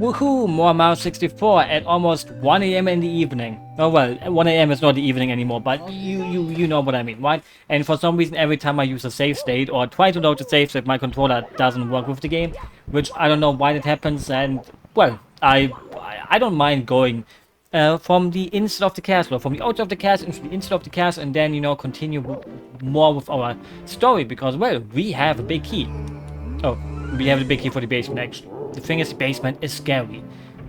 Woohoo! More Mario 64 at almost 1 a.m. in the evening. Oh well, 1 a.m. is not the evening anymore, but you know what I mean, right? And for some reason, every time I use a save state or try to load the save state, my controller doesn't work with the game, which I don't know why that happens. And well, I don't mind going from the inside of the castle, or from the outside of the castle into the inside of the castle, and then continue more with our story, because well, we have a big key. Oh, we have the big key for the basement actually. The thing is, the basement is scary.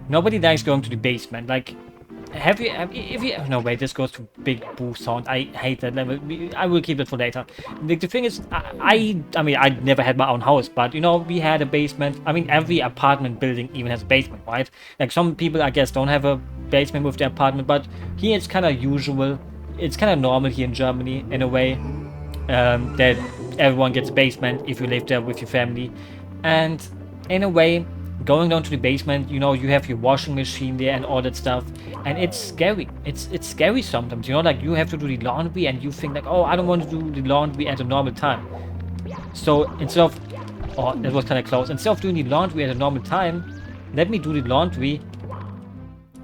Nobody likes going to the basement. Like, if you, no wait, this goes to big boo sound. I hate that level. I will keep it for later. Like, the thing is, I mean, I never had my own house, but we had a basement. I mean, every apartment building even has a basement, right? Like, some people, I guess, don't have a basement with their apartment, but here it's kind of usual. It's kind of normal here in Germany, in a way, that everyone gets a basement if you live there with your family. And in a way, going down to the basement, you have your washing machine there and all that stuff, and it's scary. It's scary sometimes, like you have to do the laundry and you think like, oh, I don't want to do the laundry at a normal time. So instead of, oh, that was kind of close. Instead of doing the laundry at a normal time, let me do the laundry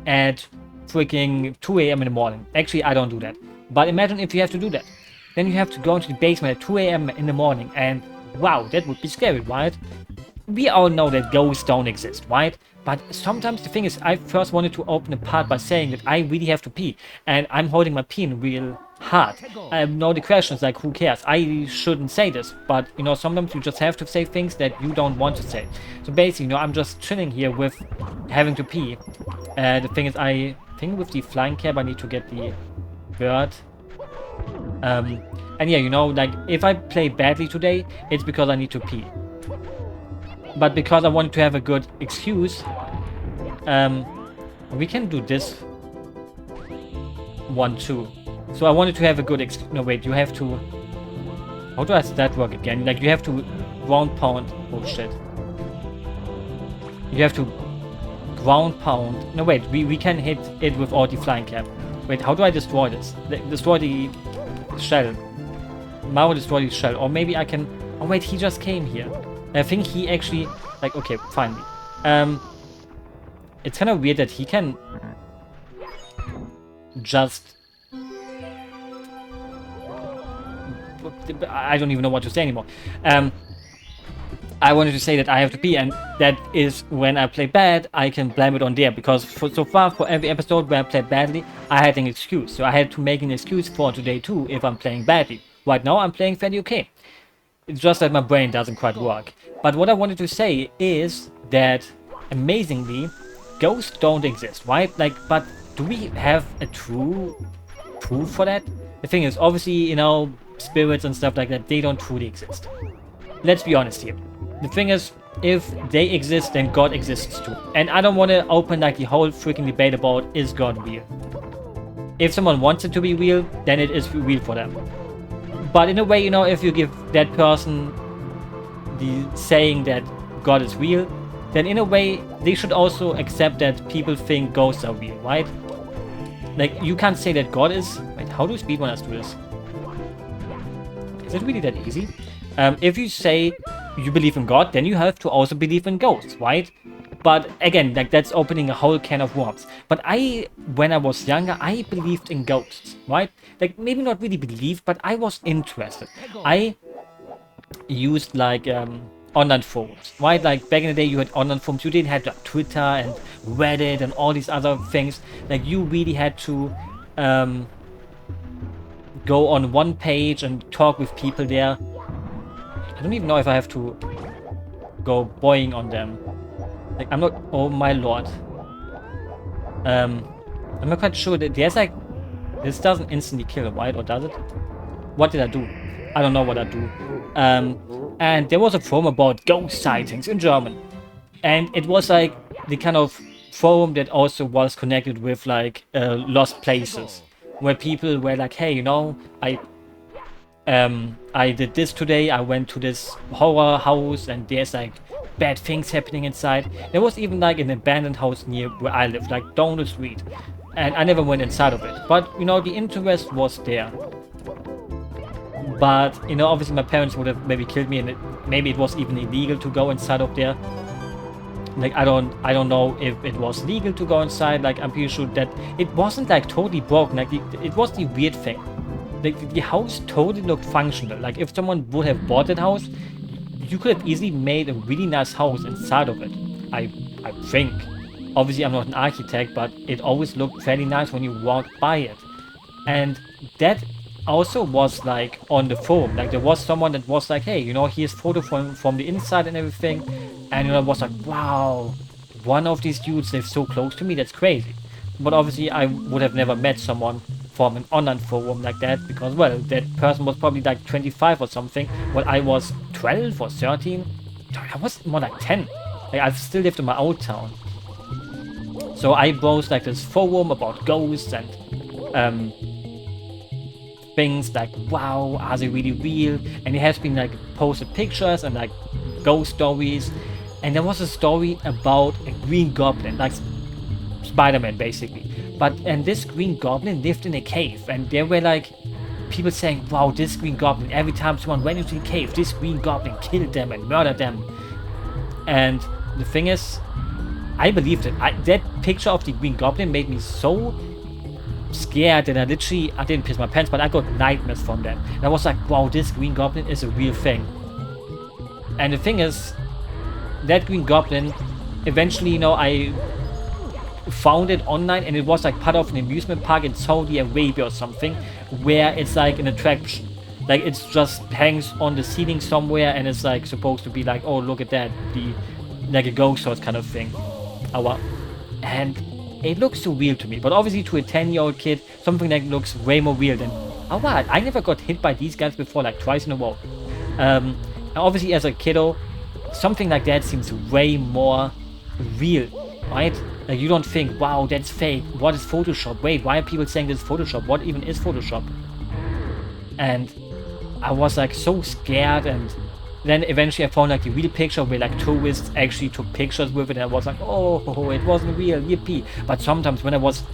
at freaking 2 a.m. in the morning. Actually, I don't do that. But imagine if you have to do that. Then you have to go into the basement at 2 a.m. in the morning, and wow, that would be scary, right? We all know that ghosts don't exist, right? But sometimes the thing is, I first wanted to open the part by saying that I really have to pee, and I'm holding my pee in real hard. I know the question is like, who cares? I shouldn't say this, but sometimes you just have to say things that you don't want to say. So basically, I'm just chilling here with having to pee. The thing is, I think with the flying cab, I need to get the bird. And yeah, like if I play badly today, it's because I need to pee. But because I wanted to have a good excuse, we can do this one too. So I wanted to have a good excuse. No, wait, you have to... How does that work again? Like, you have to ground pound... Oh, shit. You have to ground pound... No, wait, we can hit it with all the flying cap. Wait, how do I destroy this? Destroy the shell. Mario destroy the shell. Or maybe I can... Oh, wait, he just came here. I think he actually, like, okay, finally. It's kind of weird that he can just... I don't even know what to say anymore. I wanted to say that I have to pee, and that is when I play bad, I can blame it on there, because so far, for every episode where I played badly, I had an excuse. So I had to make an excuse for today too, if I'm playing badly. Right now, I'm playing fairly okay. It's just that my brain doesn't quite work. But what I wanted to say is that, amazingly, ghosts don't exist, right? Like, but do we have a true proof for that? The thing is, obviously, spirits and stuff like that, they don't truly exist. Let's be honest here. The thing is, if they exist, then God exists too. And I don't want to open like the whole freaking debate about, is God real? If someone wants it to be real, then it is real for them. But in a way, if you give that person the saying that God is real, then in a way, they should also accept that people think ghosts are real, right? Like, you can't say that God is... Wait, how do speedrunners do this? Is it really that easy? If you say you believe in God, then you have to also believe in ghosts, right? But again, like, that's opening a whole can of worms. But when I was younger, I believed in ghosts, right? Like, maybe not really believed, but I was interested. I used like online forums, right? Like, back in the day, you had online forums. You didn't have like Twitter and Reddit and all these other things. Like, you really had to go on one page and talk with people there. I don't even know if I have to go boing on them. Like, I'm not... Oh my lord. I'm not quite sure that there's like... This doesn't instantly kill, right? Or does it? What did I do? I don't know what I do. And there was a forum about ghost sightings in German. And it was like the kind of forum that also was connected with like lost places. Where people were like, hey, I did this today, I went to this horror house and there's like bad things happening inside. There was even like an abandoned house near where I lived, like down the street. And I never went inside of it. But, the interest was there. But, obviously my parents would have maybe killed me, and maybe it was even illegal to go inside of there. Like I don't know if it was legal to go inside. Like I'm pretty sure that it wasn't like totally broken. Like it was the weird thing. Like the house totally looked functional. Like if someone would have bought that house, you could have easily made a really nice house inside of it. I think. Obviously I'm not an architect, but it always looked fairly nice when you walked by it. And that also was like on the forum. Like there was someone that was like, hey, here's photo from the inside and everything. And it was like, wow, one of these dudes lives so close to me, that's crazy. But obviously I would have never met someone from an online forum like that, because well, that person was probably like 25 or something, while I was 12 or 13. I was more like 10. Like I've still lived in my old town. So I browsed like this forum about ghosts and things like, wow, are they really real? And it has been like posted pictures and like ghost stories. And there was a story about a green goblin, like Spider-Man basically. And this green goblin lived in a cave, and there were like people saying, wow, this green goblin, every time someone went into the cave, this green goblin killed them and murdered them. And the thing is, I believed it. That picture of the green goblin made me so scared that I didn't piss my pants, but I got nightmares from that. And I was like, wow, this green goblin is a real thing. And the thing is, that green goblin, eventually, I found it online, and it was like part of an amusement park in Saudi Arabia or something, where it's like an attraction. Like it's just hangs on the ceiling somewhere, and it's like supposed to be like, oh, look at that, like a ghost horse kind of thing. And it looks so real to me, but obviously to a 10-year-old kid, something that looks way more real than, I never got hit by these guys before, like twice in a row. Obviously as a kiddo, something like that seems way more real, right? Like you don't think, wow, that's fake, what is Photoshop? Wait, why are people saying this is Photoshop? What even is Photoshop? And I was like so scared, and then eventually I found like the real picture where like tourists actually took pictures with it, and I was like, oh, it wasn't real, yippee. But sometimes when it was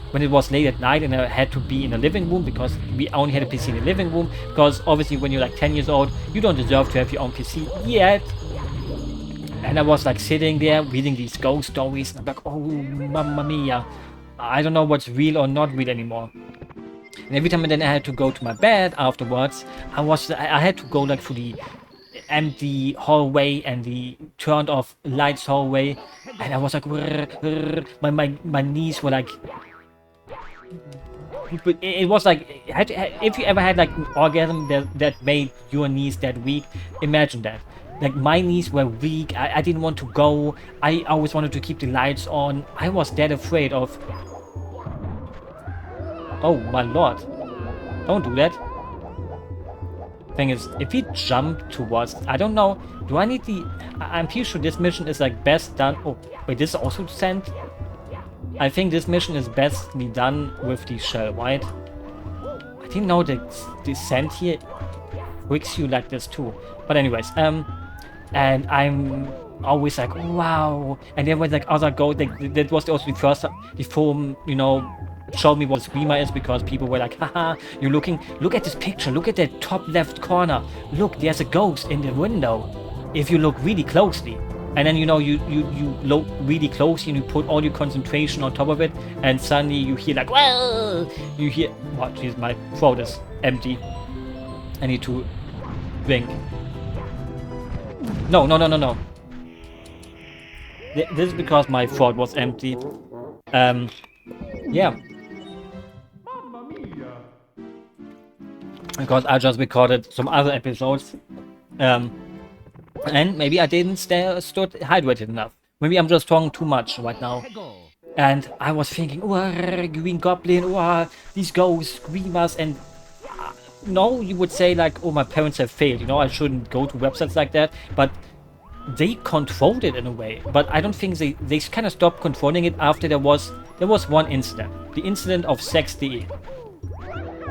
late at night and I had to be in the living room, because we only had a PC in the living room, because obviously when you're like 10 years old, you don't deserve to have your own PC yet. And I was like sitting there reading these ghost stories, and I'm like, oh, mamma mia, I don't know what's real or not real anymore. And every time then I had to go to my bed afterwards, I had to go like through the empty hallway and the turned off lights hallway, and I was like, my knees were like, it was like, if you ever had like an orgasm that made your knees that weak, imagine that. Like my knees were weak, I didn't want to go, I always wanted to keep the lights on, I was that afraid of. Oh my lord, don't do that. Thing is, if we jump towards, I don't know, do I need I'm pretty sure this mission is like best done. Oh wait, this is also sand. I think this mission is bestly done with the shell, right? I didn't know that the sand here wicks you like this too. But anyways, and I'm always like, wow. And then when like other ghosts, that was also the first, the forum, showed me what Screamer is, because people were like, haha, look at this picture, look at that top left corner, look, there's a ghost in the window, if you look really closely. And then you look really closely and you put all your concentration on top of it, and suddenly you hear like, well, you hear, oh jeez, my throat is empty, I need to drink. No. This is because my throat was empty. Yeah. Because I just recorded some other episodes. And maybe I didn't stood hydrated enough. Maybe I'm just talking too much right now. And I was thinking, oh, Green Goblin, oh, these ghosts, screamers, and no, you would say like, oh, my parents have failed, I shouldn't go to websites like that, but they controlled it in a way. But I don't think they kind of stopped controlling it after there was one incident, the incident of sex.de.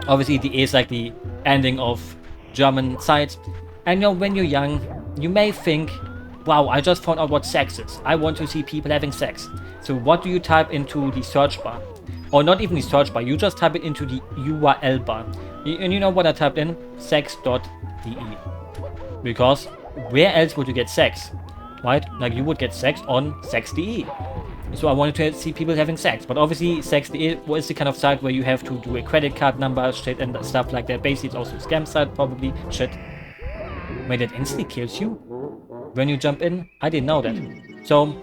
Obviously, DE is like the ending of German sites. And when you're young, you may think, wow, I just found out what sex is. I want to see people having sex. So what do you type into the search bar? Or not even the search bar, you just type it into the URL bar. And you know what I typed in? Sex.de. Because where else would you get sex? right? Like, you would get sex on Sex.de. So I wanted to see people having sex, but obviously Sex.de was the kind of site where you have to do a credit card number, shit, and stuff like that. Basically, it's also a scam site, probably. Shit. Wait, that instantly kills you when you jump in? I didn't know that. So,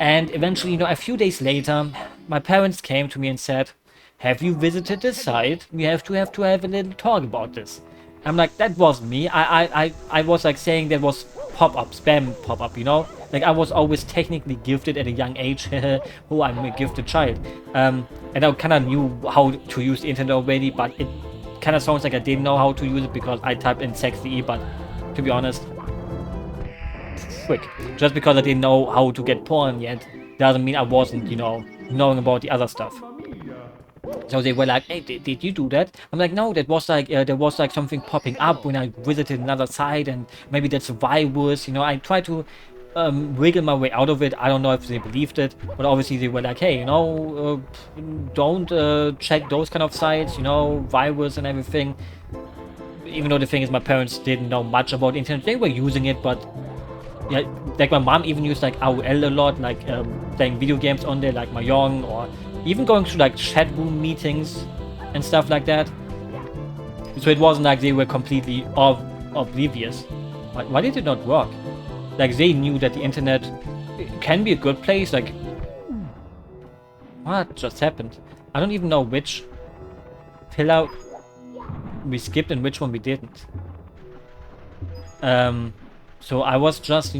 and eventually, a few days later, my parents came to me and said, have you visited this site? We have to have a little talk about this. I'm like, that wasn't me. I was like saying that was pop-up, spam pop-up, Like, I was always technically gifted at a young age. Oh, I'm a gifted child. And I kind of knew how to use the internet already, but it kind of sounds like I didn't know how to use it because I typed in Sex.de, but to be honest, frick. Just because I didn't know how to get porn yet, doesn't mean I wasn't, knowing about the other stuff. So they were like, hey, did you do that? I'm like, no, that was like, there was like something popping up when I visited another site, and maybe that's a virus, I tried to wiggle my way out of it. I don't know if they believed it, but obviously they were like, hey, don't check those kind of sites, virus and everything. Even though the thing is, my parents didn't know much about internet. They were using it, but yeah, like my mom even used like AOL a lot, like playing video games on there, like Mahjong, or even going to like chat room meetings and stuff like that. So it wasn't like they were completely oblivious. Why did it not work? Like, they knew that the internet can be a good place. Like, what just happened? I don't even know which pillar we skipped and which one we didn't. So I was just,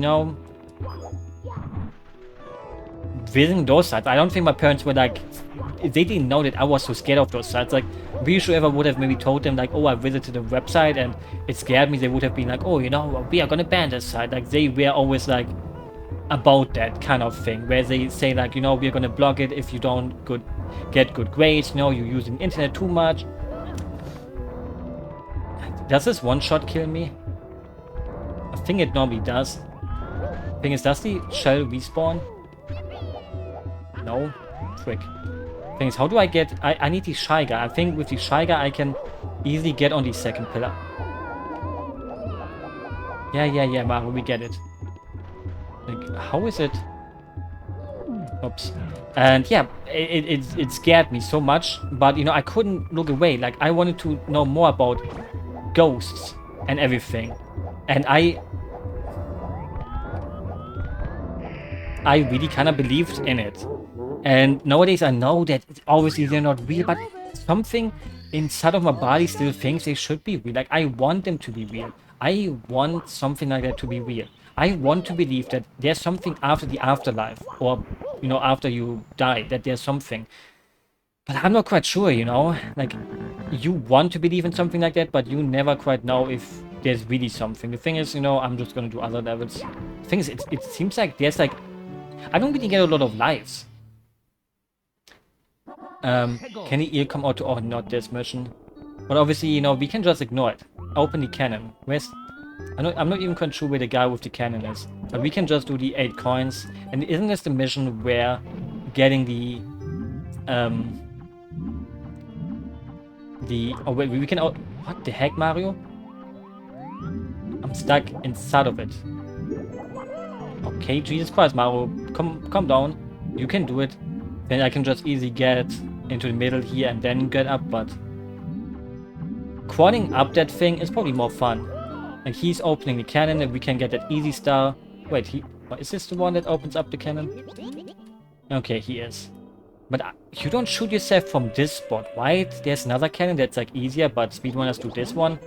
visiting those sites. I don't think my parents were like, they didn't know that I was so scared of those sites. Like, pretty sure if I would have maybe told them like, oh, I visited a website and it scared me, they would have been like, oh, we are gonna ban this site. Like, they were always like about that kind of thing, where they say like, we're gonna block it if you don't get good grades, you're using internet too much. Does this one shot kill me? I think it normally does. Thing is, does the shell respawn? No? Frick. Thing is, how do I get... I need the Shy Guy. I think with the Shy Guy I can easily get on the second pillar. Yeah, Mario, we get it. Like, how is it... Oops. And yeah, it scared me so much, but, I couldn't look away. Like, I wanted to know more about ghosts and everything. And I really kind of believed in it. And nowadays I know that obviously they're not real, but something inside of my body still thinks they should be real. Like, I want them to be real. I want something like that to be real. I want to believe that there's something after the afterlife, or, after you die, that there's something. But I'm not quite sure, Like, you want to believe in something like that, but you never quite know if there's really something. The thing is, I'm just gonna do other levels. The thing is, it seems like there's like... I don't really get a lot of lives. Can the eel come out to... Oh, not this mission. But obviously, we can just ignore it. Open the cannon. Where's... I'm not even quite sure where the guy with the cannon is. But we can just do the 8 coins. And isn't this the mission where getting the... Oh, wait, we can... What the heck, Mario? I'm stuck inside of it. Okay, Jesus Christ, Mario. Come down. You can do it. Then I can just easily get into the middle here and then get up, but... Quadding up that thing is probably more fun. Like, he's opening the cannon and we can get that easy star. Wait, is this the one that opens up the cannon? Okay, he is. But you don't shoot yourself from this spot, right? There's another cannon that's like easier, but speedrunners do this one.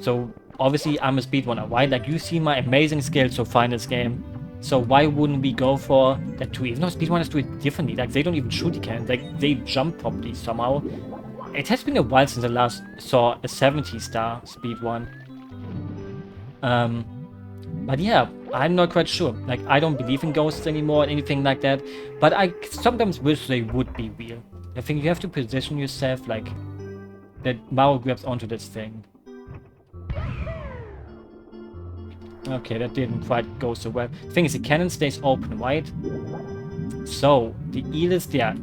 So, obviously I'm a speedrunner, right? Like, you see my amazing skills so far in this game. So why wouldn't we go for that too? Even though speedrunners do it differently. Like, they don't even shoot the cannon. Like, they jump properly somehow. It has been a while since I last saw a 70-star speedrun. But yeah, I'm not quite sure. Like, I don't believe in ghosts anymore or anything like that. But I sometimes wish they would be real. I think you have to position yourself like that Mario grabs onto this thing. Okay, that didn't quite go so well. The thing is, the cannon stays open, right? So, the eel is there.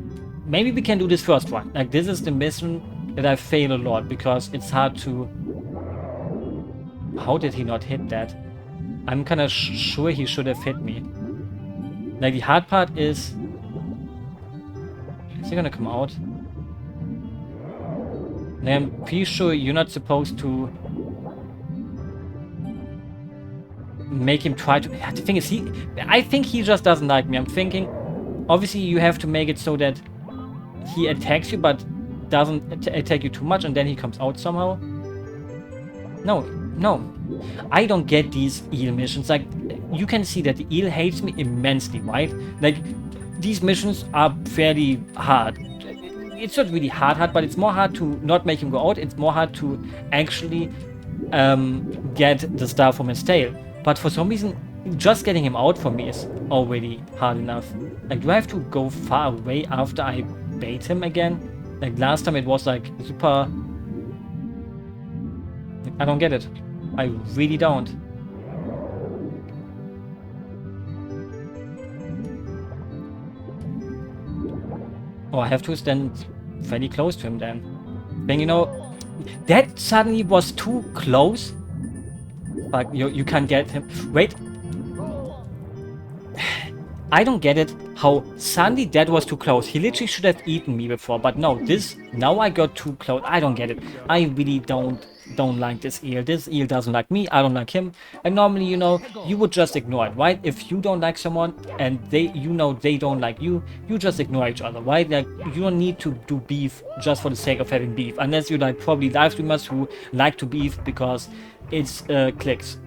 Maybe we can do this first one. Like, this is the mission that I fail a lot because it's hard to... How did he not hit that? I'm kind of sure he should have hit me. Like, the hard part is he gonna come out? Like, I'm pretty sure you're not supposed to make him try to... The thing is, I think he just doesn't like me. I'm thinking, obviously you have to make it so that he attacks you, but doesn't attack you too much, and then he comes out somehow. No, no. I don't get these eel missions. Like, you can see that the eel hates me immensely, right? Like, these missions are fairly hard. It's not really hard, but it's more hard to not make him go out. It's more hard to actually get the star from his tail. But for some reason, just getting him out for me is already hard enough. Like, do I have to go far away after I bait him again? Like, last time it was like super... I don't get it. I really don't. Oh, I have to stand fairly close to him then. Then, you know, that suddenly was too close. Like, you can't get him. Wait. I don't get it. How suddenly that was too close. He literally should have eaten me before. But no, now I got too close. I don't get it. I really don't like this eel. This eel doesn't like me. I don't like him. And normally, you know, you would just ignore it, right? If you don't like someone and they don't like you, you just ignore each other, right? Like, you don't need to do beef just for the sake of having beef. Unless you like probably live streamers who like to beef because it's clicks.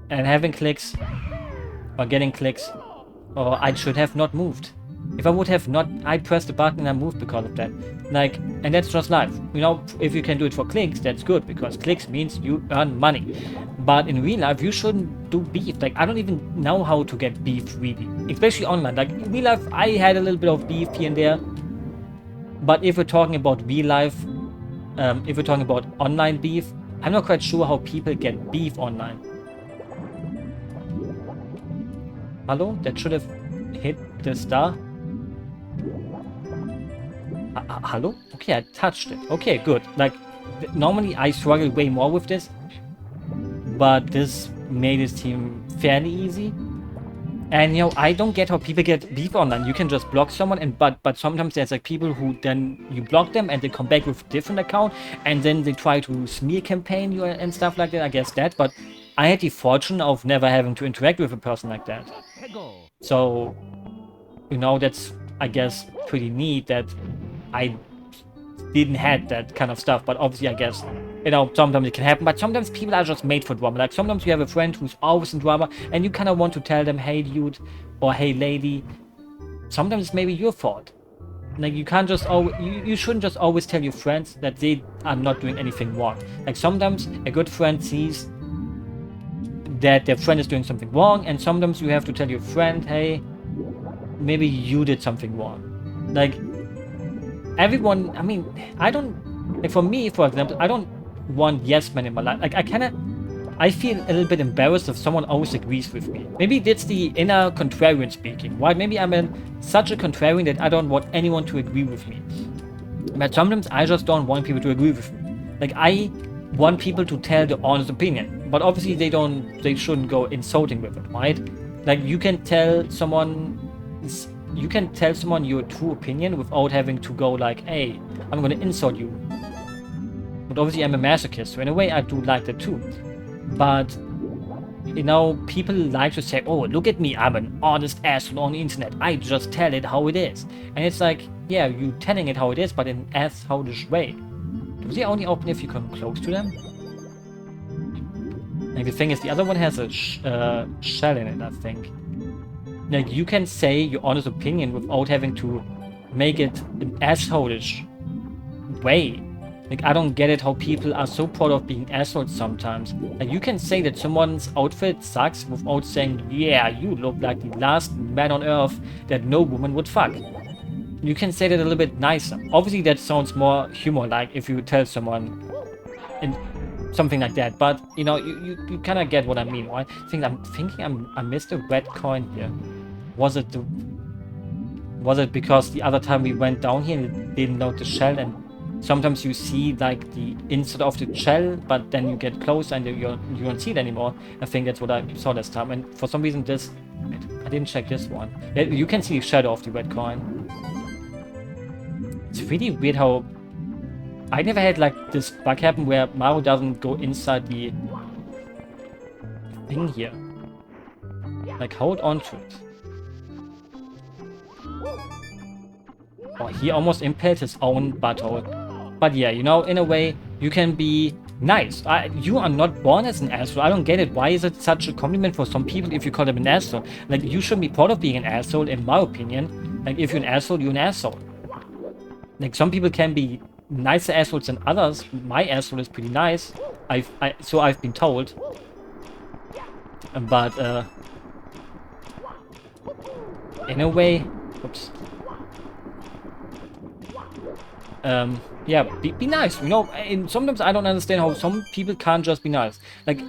And having clicks or getting clicks, or I should have not moved. If I would have not, I pressed the button and I moved because of that. Like, and that's just life. You know, if you can do it for clicks, that's good, because clicks means you earn money. But in real life, you shouldn't do beef. Like, I don't even know how to get beef, really. Especially online. Like, in real life, I had a little bit of beef here and there. But if we're talking about real life, if we're talking about online beef, I'm not quite sure how people get beef online. Hello? That should have hit the star. Hello? Okay, I touched it. Okay, good. Like, normally I struggle way more with this, but this made it seem fairly easy. And, you know, I don't get how people get beef online. You can just block someone, and but sometimes there's like people who then you block them and they come back with a different account, and then they try to smear campaign you and stuff like that. I guess that, but I had the fortune of never having to interact with a person like that. So, you know, that's, I guess, pretty neat that I didn't have that kind of stuff. But obviously, I guess, you know, sometimes it can happen. But sometimes people are just made for drama. Like, sometimes you have a friend who's always in drama, and you kind of want to tell them, hey, dude, or hey, lady, sometimes it's maybe your fault. Like, you can't just always, you shouldn't just always tell your friends that they are not doing anything wrong. Like, sometimes a good friend sees that their friend is doing something wrong, and sometimes you have to tell your friend, hey, maybe you did something wrong. Like, everyone, I mean, I don't, like, for me, for example, I don't want yes men in my life. Like, I feel a little bit embarrassed if someone always agrees with me. Maybe it's the inner contrarian speaking, right? Maybe I'm such a contrarian that I don't want anyone to agree with me. But sometimes I just don't want people to agree with me. Like, I want people to tell the honest opinion, but obviously they shouldn't go insulting with it, right? Like, you can tell someone your true opinion without having to go like, hey, I'm gonna insult you. But obviously I'm a masochist, so in a way I do like that too. But, you know, people like to say, oh, look at me, I'm an honest asshole on the internet, I just tell it how it is. And it's like, yeah, you telling it how it is, but in an asshole-ish way. Do they only open if you come close to them? Like, the thing is, the other one has a shell in it, I think. Like, you can say your honest opinion without having to make it an asshole-ish way. Like, I don't get it how people are so proud of being assholes sometimes. Like, you can say that someone's outfit sucks without saying, yeah, you look like the last man on earth that no woman would fuck. You can say that a little bit nicer. Obviously, that sounds more humor-like if you tell someone something like that. But, you know, you kind of get what I mean, right? I'm thinking I missed a red coin here. Was it because the other time we went down here and it didn't load the shell and sometimes you see like the inside of the shell, but then you get closer and you don't see it anymore. I think that's what I saw this time. And for some reason this, I didn't check this one. Yeah, you can see the shadow of the red coin. It's really weird how I never had like this bug happen where Mario doesn't go inside the thing here. Like hold on to it. Oh, he almost impaled his own butthole. But yeah, you know, in a way, you can be nice. You are not born as an asshole. I don't get it. Why is it such a compliment for some people if you call them an asshole? Like, you shouldn't be proud of being an asshole, in my opinion. Like, if you're an asshole, you're an asshole. Like, some people can be nicer assholes than others. My asshole is pretty nice. So I've been told. But, in a way... Oops. Yeah, be nice, you know, and sometimes I don't understand how some people can't just be nice. Like,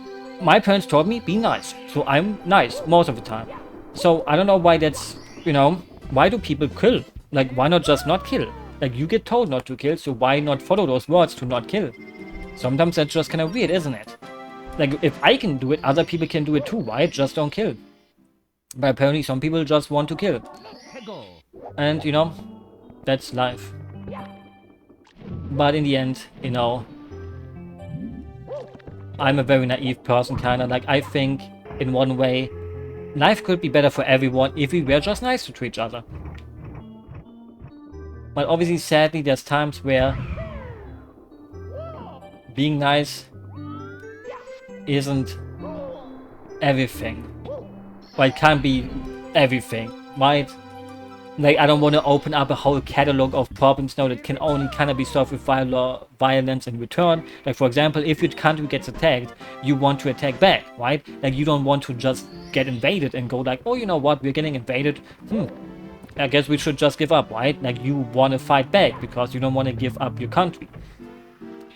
my parents taught me, be nice, so I'm nice most of the time. So, I don't know why that's, you know, why do people kill? Like, why not just not kill? Like, you get told not to kill, so why not follow those words to not kill? Sometimes that's just kind of weird, isn't it? Like, if I can do it, other people can do it too, why? Just don't kill. But apparently some people just want to kill. And, you know, that's life. But in the end, you know, I'm a very naive person, kinda. Like, I think, in one way, life could be better for everyone if we were just nice to each other. But obviously, sadly, there's times where being nice isn't everything. Well, it can't be everything, right? Like, I don't want to open up a whole catalog of problems now that can only kind of be solved with violence in return. Like, for example, if your country gets attacked, you want to attack back, right? Like, you don't want to just get invaded and go like, oh, you know what, we're getting invaded. I guess we should just give up, right? Like, you want to fight back because you don't want to give up your country.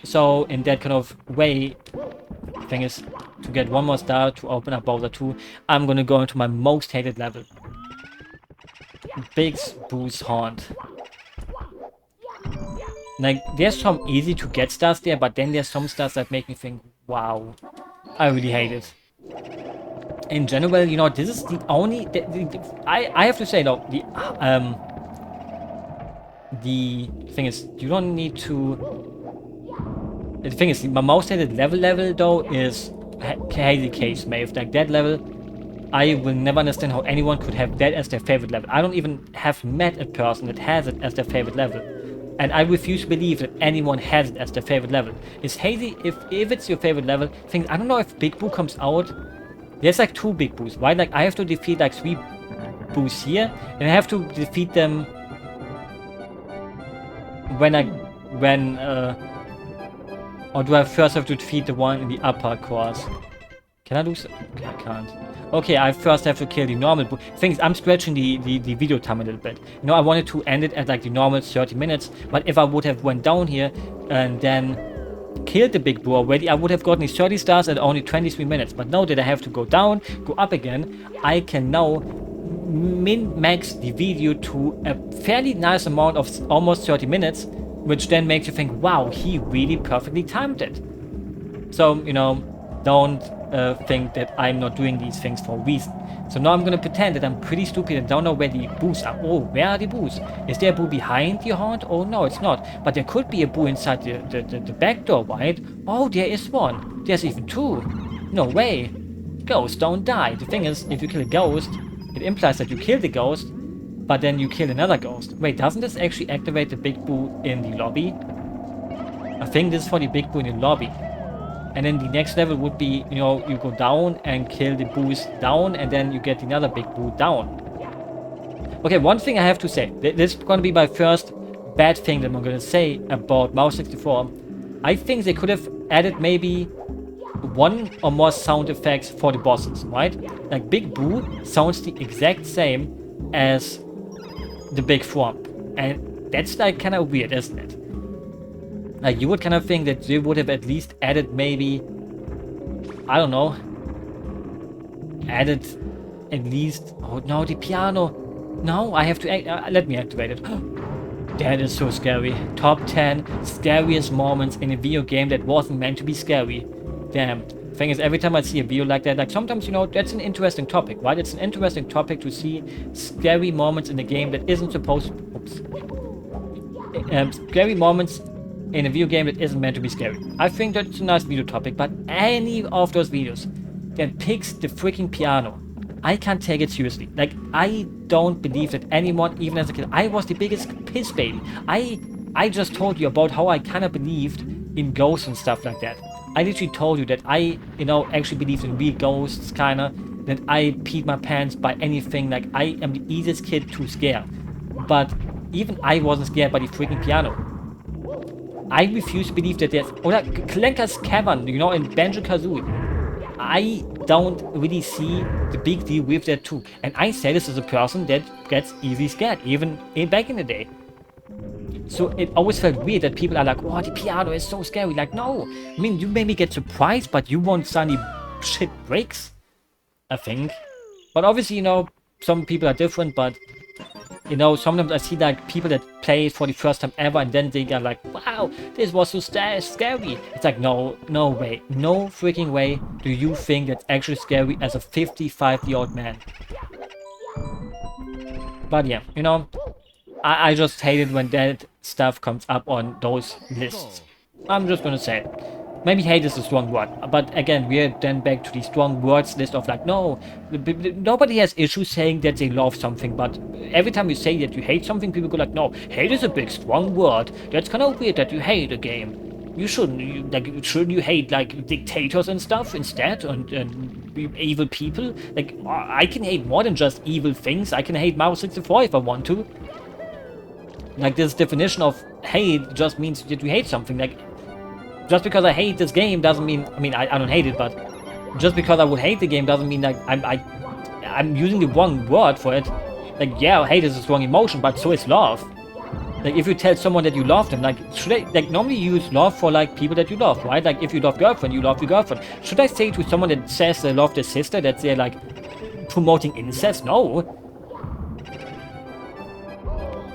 So, in that kind of way, the thing is, to get one more star to open up Bowser 2, I'm gonna go into my most hated level. Big Boo's Haunt. Like, there's some easy to get stars there, but then there's some stars that make me think, wow, I really hate it. In general, you know, this is the only... I have to say, though, the thing is, you don't need to... The thing is, my most hated level, though, is Hazy Case Maeve. Like, that level... I will never understand how anyone could have that as their favorite level. I don't even have met a person that has it as their favorite level. And I refuse to believe that anyone has it as their favorite level. Is Hazy, if it's your favorite level, I don't know if Big Boo comes out. There's like 2 Big Boos, right? Like, I have to defeat like 3 Boos here, and I have to defeat them or do I first have to defeat the one in the upper course? Can I do so? Okay, I can't. Okay, I first have to kill the normal Boo. Things, I'm stretching the video time a little bit. You know, I wanted to end it at like the normal 30 minutes, but if I would have went down here and then killed the Big Boo already, I would have gotten these 30 stars at only 23 minutes. But now that I have to go down, go up again, I can now min-max the video to a fairly nice amount of almost 30 minutes, which then makes you think, wow, he really perfectly timed it. So, you know, don't think that I'm not doing these things for a reason. So now I'm gonna pretend that I'm pretty stupid and don't know where the Boos are. Oh, where are the Boos? Is there a Boo behind the haunt? Oh no, it's not. But there could be a Boo inside the back door, right? Oh, there is one. There's even 2. No way. Ghosts don't die. The thing is, if you kill a ghost, it implies that you kill the ghost, but then you kill another ghost. Wait, doesn't this actually activate the Big Boo in the lobby? I think this is for the Big Boo in the lobby. And then the next level would be, you know, you go down and kill the Boos down, and then you get another Big Boo down. Okay, one thing I have to say. This is going to be my first bad thing that I'm going to say about Mario 64. I think they could have added maybe 1 or more sound effects for the bosses, right? Like, Big Boo sounds the exact same as the Big Thwomp. And that's, like, kind of weird, isn't it? Like, you would kind of think that they would have at least added maybe, I don't know, added at least, oh no, the piano. No, I have to, let me activate it. That is so scary. Top 10 scariest moments in a video game that wasn't meant to be scary. Damn. Thing is, every time I see a video like that, like sometimes, you know, that's an interesting topic, right? It's an interesting topic to see scary moments in a game that isn't supposed to... Oops. Scary moments in a video game that isn't meant to be scary. I think that's a nice video topic, but any of those videos that picks the freaking piano, I can't take it seriously. Like, I don't believe that anyone, even as a kid, I was the biggest piss baby. I just told you about how I kind of believed in ghosts and stuff like that. I literally told you that I, you know, actually believed in real ghosts, kind of. That I peed my pants by anything. Like, I am the easiest kid to scare. But even I wasn't scared by the freaking piano. I refuse to believe that there's... Or like Clanker's Cavern, you know, in Banjo-Kazooie. I don't really see the big deal with that too. And I say this as a person that gets easily scared, even back in the day. So it always felt weird that people are like, oh, the piano is so scary. Like, no. I mean, you maybe get surprised, but you won't suddenly shit breaks, I think. But obviously, you know, some people are different, but, you know, sometimes I see like people that play it for the first time ever and then they are like, wow, this was so scary. It's like, no way. No freaking way do you think that's actually scary as a 55-year-old man. But yeah, you know, I just hate it when that stuff comes up on those lists. I'm just gonna say it. Maybe hate is a strong word, but again, we're then back to the strong words list of like, no, nobody has issues saying that they love something, but every time you say that you hate something, people go like, no, hate is a big strong word. That's kind of weird that you hate a game. You shouldn't, shouldn't you hate like dictators and stuff instead, and evil people? Like, I can hate more than just evil things. I can hate Mario 64 if I want to. Like, this definition of hate just means that you hate something. Like, just because I hate this game doesn't mean... I mean, I don't hate it, but just because I would hate the game doesn't mean like I'm using the wrong word for it. Like, yeah, hate is a strong emotion, but so is love. Like, if you tell someone that you love them, like, should I... Like, normally you use love for, like, people that you love, right? Like, if you love girlfriend, you love your girlfriend. Should I say to someone that says they love their sister that they're, like, promoting incest? No.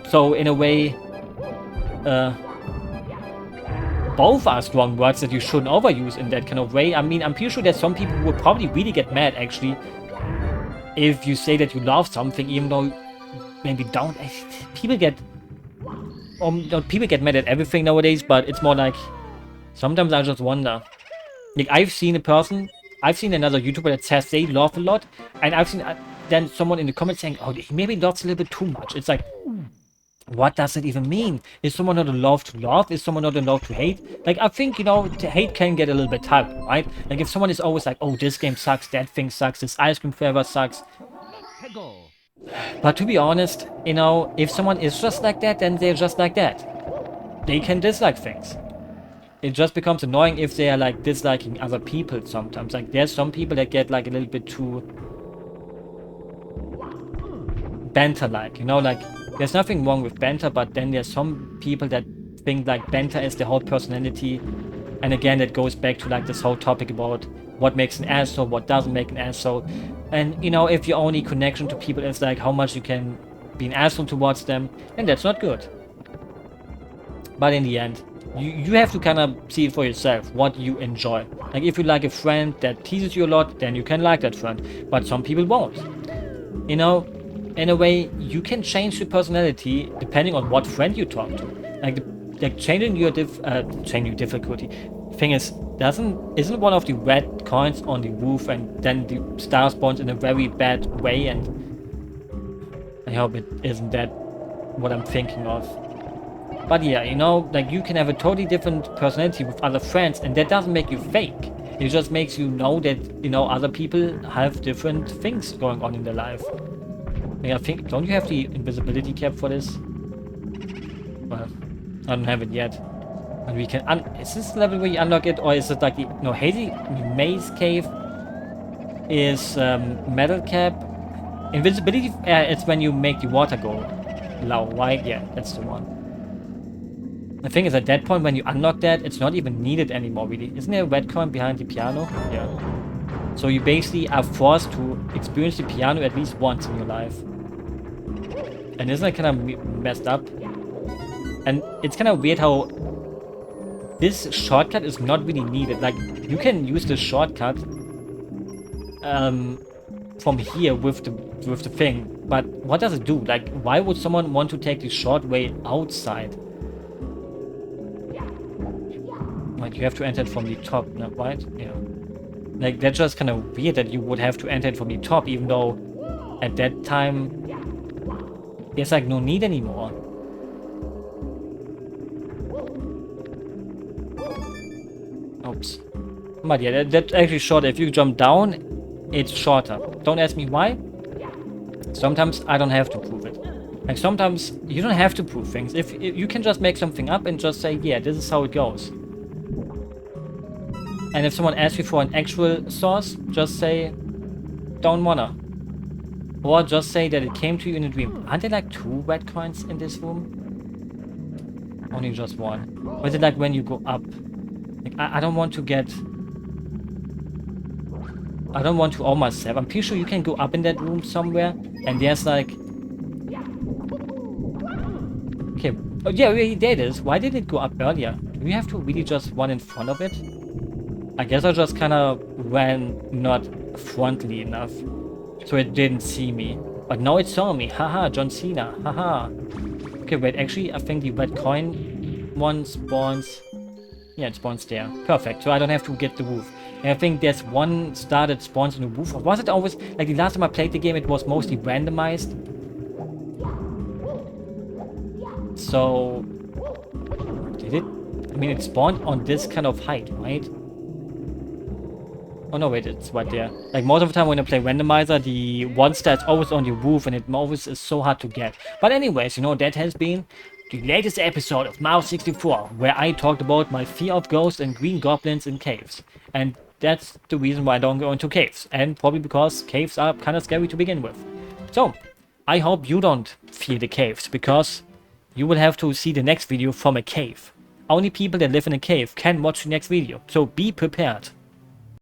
So, in a way, both are strong words that you shouldn't overuse in that kind of way. I mean, I'm pretty sure there's some people who would probably really get mad, actually, if you say that you love something, even though maybe don't. People get... people get mad at everything nowadays, but it's more like... Sometimes I just wonder. Like, I've seen another YouTuber that says they love a lot, and I've seen then someone in the comments saying, oh, he maybe loves a little bit too much. It's like... What does it even mean? Is someone not allowed to love? Is someone not allowed to hate? Like, I think, you know, hate can get a little bit tiring, right? Like, if someone is always like, oh, this game sucks, that thing sucks, this ice cream flavor sucks. But to be honest, you know, if someone is just like that, then they're just like that. They can dislike things. It just becomes annoying if they are, like, disliking other people sometimes. Like, there's some people that get, like, a little bit too... banter-like, you know, like... There's nothing wrong with banter, but then there's some people that think like banter is the whole personality. And again, that goes back to like this whole topic about what makes an asshole, what doesn't make an asshole. And, you know, if your only connection to people is like how much you can be an asshole towards them, then that's not good. But in the end, you have to kind of see it for yourself, what you enjoy. Like, if you like a friend that teases you a lot, then you can like that friend. But some people won't. You know? In a way, you can change your personality depending on what friend you talk to. Like changing your difficulty. Thing is, isn't one of the red coins on the roof and then the star spawns in a very bad way? And I hope it isn't that what I'm thinking of. But yeah, you know, like you can have a totally different personality with other friends, and that doesn't make you fake. It just makes you know that, you know, other people have different things going on in their life. I think, don't you have the invisibility cap for this? Well, I don't have it yet. And we can, is this the level where you unlock it, or is it like the, no, Hazy Maze Cave is metal cap. Invisibility, it's when you make the water go low, right? Yeah, that's the one. The thing is, at that point, when you unlock that, it's not even needed anymore, really. Isn't there a red coin behind the piano? Yeah. So you basically are forced to experience the piano at least once in your life. And isn't that kind of messed up? And it's kind of weird how this shortcut is not really needed. Like, you can use the shortcut from here with the thing, but what does it do? Like, why would someone want to take the short way outside? Like, you have to enter it from the top, no, right? Yeah. Like, that's just kind of weird that you would have to enter it from the top, even though at that time there's like no need anymore. Oops. But yeah, that's actually shorter. If you jump down, it's shorter. Don't ask me why. Sometimes I don't have to prove it. Like, sometimes you don't have to prove things. If you can just make something up and just say, yeah, this is how it goes. And if someone asks you for an actual source, just say, don't wanna. Or just say that it came to you in a dream. Aren't there like 2 red coins in this room? Only just 1. Or is it like when you go up? Like, I don't want to get... I don't want to owe myself. I'm pretty sure you can go up in that room somewhere. And there's like... Okay. Oh yeah, really, there it is. Why did it go up earlier? Do we have to really just run in front of it? I guess I just kind of ran not frontally enough. So it didn't see me. But now it saw me. Haha, John Cena. Haha. Okay, wait. Actually, I think the red coin one spawns... Yeah, it spawns there. Perfect. So I don't have to get the roof. And I think there's one star that spawns on the roof. Or was it always... Like, the last time I played the game, it was mostly randomized. So... Did it? I mean, it spawned on this kind of height, right? Oh no, wait, it's right there. Like, most of the time when I play randomizer, the one star is always on the roof and it always is so hard to get. But anyways, you know, that has been the latest episode of Mario 64, where I talked about my fear of ghosts and green goblins in caves. And that's the reason why I don't go into caves. And probably because caves are kind of scary to begin with. So, I hope you don't fear the caves, because you will have to see the next video from a cave. Only people that live in a cave can watch the next video, so be prepared.